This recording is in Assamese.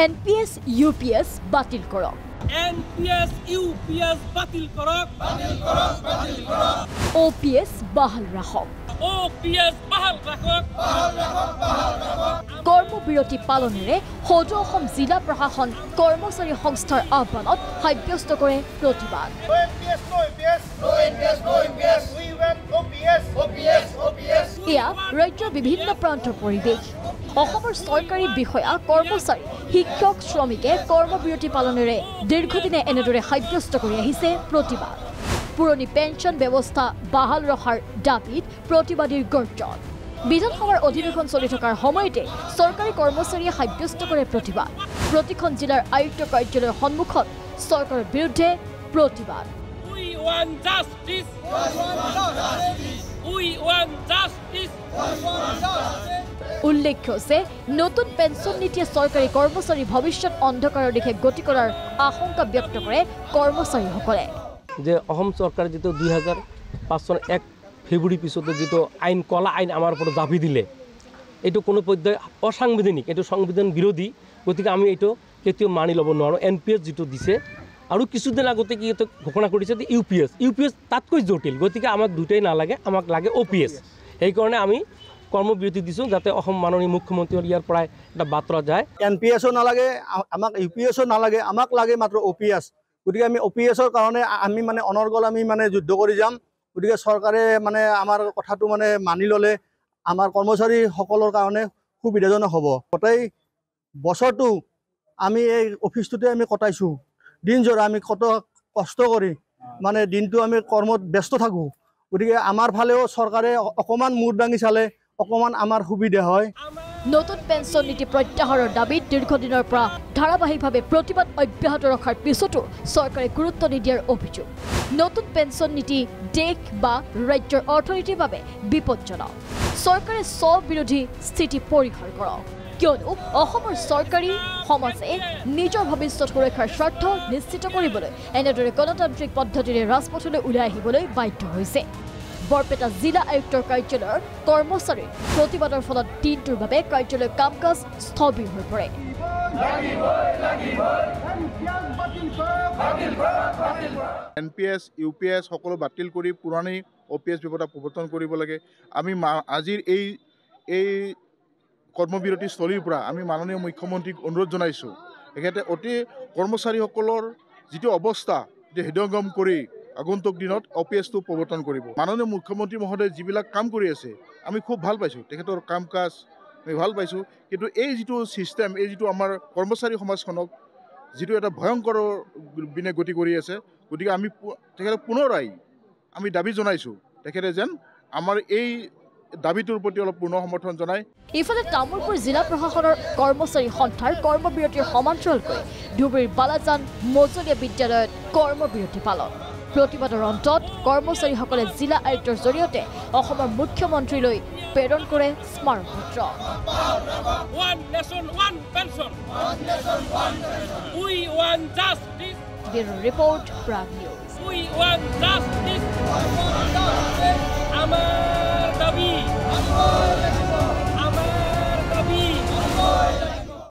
NPS UPS বাতিল কৰক NPS UPS বাতিল কৰক OPS বাহাল ৰাখক OPS বাহাল ৰাখক কৰ্মবিৰতি পালনেৰে সৌজ অসম জিলা প্ৰশাসন কৰ্মচাৰী সংস্থাৰ আহ্বানত সাব্যস্ত কৰে প্ৰতিবাদ এয়া ৰাজ্যৰ বিভিন্ন প্ৰান্তৰ পৰিৱেশ অসমৰ চৰকাৰী বিষয়া কৰ্মচাৰী শিক্ষক শ্ৰমিকে কৰ্মবিৰতি পালনেৰে দীৰ্ঘদিনে এনেদৰে সাব্যস্ত কৰি আহিছে প্ৰতিবাদ পুৰণি পেঞ্চন ব্যৱস্থা বাহাল ৰখাৰ দাবীত প্ৰতিবাদীৰ গৰ্জন বিধানসভাৰ অধিৱেশন চলি থকাৰ সময়তে চৰকাৰী কৰ্মচাৰীয়ে সাব্যস্ত কৰে প্ৰতিবাদ প্ৰতিখন জিলাৰ আয়ুক্ত কাৰ্যালয়ৰ সন্মুখত চৰকাৰৰ বিৰুদ্ধে প্ৰতিবাদ উল্লেখ্য যে নতুন পেঞ্চন নীতিয়ে চৰকাৰী কৰ্মচাৰী ভৱিষ্যত অন্ধকাৰৰ দিশে গতি কৰাৰ আশংকা ব্যক্ত কৰে কৰ্মচাৰীসকলে যে অসম চৰকাৰে যেটো 2005 চনৰ 1 ফেব্ৰুৱাৰী পিছতে যেটো আইন কলা আইন আমাৰ ওপৰত দাবী দিলে এইটো কোনো পৰ্যায় অসাংবিধানিক এইটো সংবিধান বিৰোধী গতিকে আমি এইটো কেতিয়াও মানি ল'ব নোৱাৰো NPS যেটো দিছে আৰু কিছুদিন আগতে কি এটা ঘোষণা কৰিছে যে UPS তাতকৈ জটিল গতিকে আমাক দুটাই নালাগে আমাক লাগে OPS এই কাৰণে আমি কৰ্মবিৰতি দিছো যাতে অসম মাননীয় মুখ্যমন্ত্ৰীৰ ইয়াৰ পৰাই এটা বাৰ্তা যায় NPS ও নালাগে আমাক UPS ও নালাগে আমাক লাগে মাত্ৰ OPS গতিকে আমি OPS ৰ কাৰণে আমি মানে অনৰ্গল আমি মানে যুদ্ধ কৰি যাম গতিকে চৰকাৰে মানে আমাৰ কথাটো মানে মানি ললে আমাৰ কৰ্মচাৰী সকলৰ কাৰণে সুবিধাজনক হ'ব গোটেই বছৰটো আমি এই অফিসটোতে আমি কটাইছো দিন জোৰা আমি কত কষ্ট কৰি মানে দিনটো আমি কৰ্মত ব্যস্ত থাকো গতিকে আমাৰ ফালেও চৰকাৰে অকমান মূৰ দাঙি চালে অকমান আমাৰ সুবিধা হয় নতুন পেঞ্চন নীতি প্ৰত্যাহাৰৰ দাবীত দীৰ্ঘদিনৰ পৰা ধাৰাবাহিকভাৱে প্ৰতিবাদ অব্যাহত ৰখাৰ পিছতো চৰকাৰে গুৰুত্ব নিদিয়াৰ অভিযোগ নতুন পেঞ্চন নীতি দেশ বা ৰাজ্যৰ অৰ্থনীতিৰ বাবে বিপদজনক চৰকাৰে স্ববিৰোধী স্থিতি পৰিহাৰ কৰক কিয়নো অসমৰ চৰকাৰী সমাজে নিজৰ ভৱিষ্যত সুৰক্ষাৰ স্বাৰ্থ নিশ্চিত কৰিবলৈ এনেদৰে গণতান্ত্ৰিক পদ্ধতিৰে ৰাজপথলৈ ওলাই আহিবলৈ বাধ্য হৈছে বৰপেটা জিলা আয়ুক্তৰ কাৰ্যালয়ৰ কৰ্মচাৰীৰ প্ৰতিবাদৰ ফলত দিনটোৰ বাবে কাৰ্যালয়ৰ কাম-কাজ স্থবিৰ হৈ পৰে NPS UPS সকলো বাতিল কৰি পুৰণি OPS ব্যৱস্থা প্ৰৱৰ্তন কৰিব লাগে আমি আজিৰ এই কৰ্মবিৰতি স্থলীৰ পৰা আমি মাননীয় মুখ্যমন্ত্ৰীক অনুৰোধ জনাইছো এখেতে অতি কৰ্মচাৰীসকলৰ যিটো অৱস্থা যে হৃদয়ঙ্গম কৰি আগন্তুক দিনত OPS টো প্ৰৱৰ্তন কৰিব মাননীয় মুখ্যমন্ত্ৰী মহোদয় যিবিলাক কাম কৰি আছে আমি খুব ভাল পাইছো তেখেতৰ কাম-কাজ আমি ভাল পাইছো কিন্তু এই যিটো সিস্টেম এই যিটো আমাৰ কৰ্মচাৰী সমাজখনক যিটো এটা ভয়ংকৰ বিনে গতি কৰি আছে গতিকে আমি তেখেতে পুনৰাই আমি দাবী জনাইছো তেখেতে যেন আমাৰ এই দাবীটোৰ প্ৰতি অলপ পূৰ্ণ সমৰ্থন জনায় ইফালে তামুলপুৰ জিলা প্ৰশাসনৰ কৰ্মচাৰী সন্থাৰ কৰ্মবিৰতিৰ সমান্তৰালকৈ ধুবুৰীৰ বালাজান মজলীয়া বিদ্যালয়ত কৰ্মবিৰতি পালন প্ৰতিবাদৰ অন্তত কৰ্মচাৰীসকলে জিলা আয়ুক্তৰ জৰিয়তে অসমৰ মুখ্যমন্ত্ৰীলৈ প্ৰেৰণ কৰে স্মাৰকপত্ৰ One nation, one pension. We want justice. Bureau report Prag news We want justice. Amar Dabi.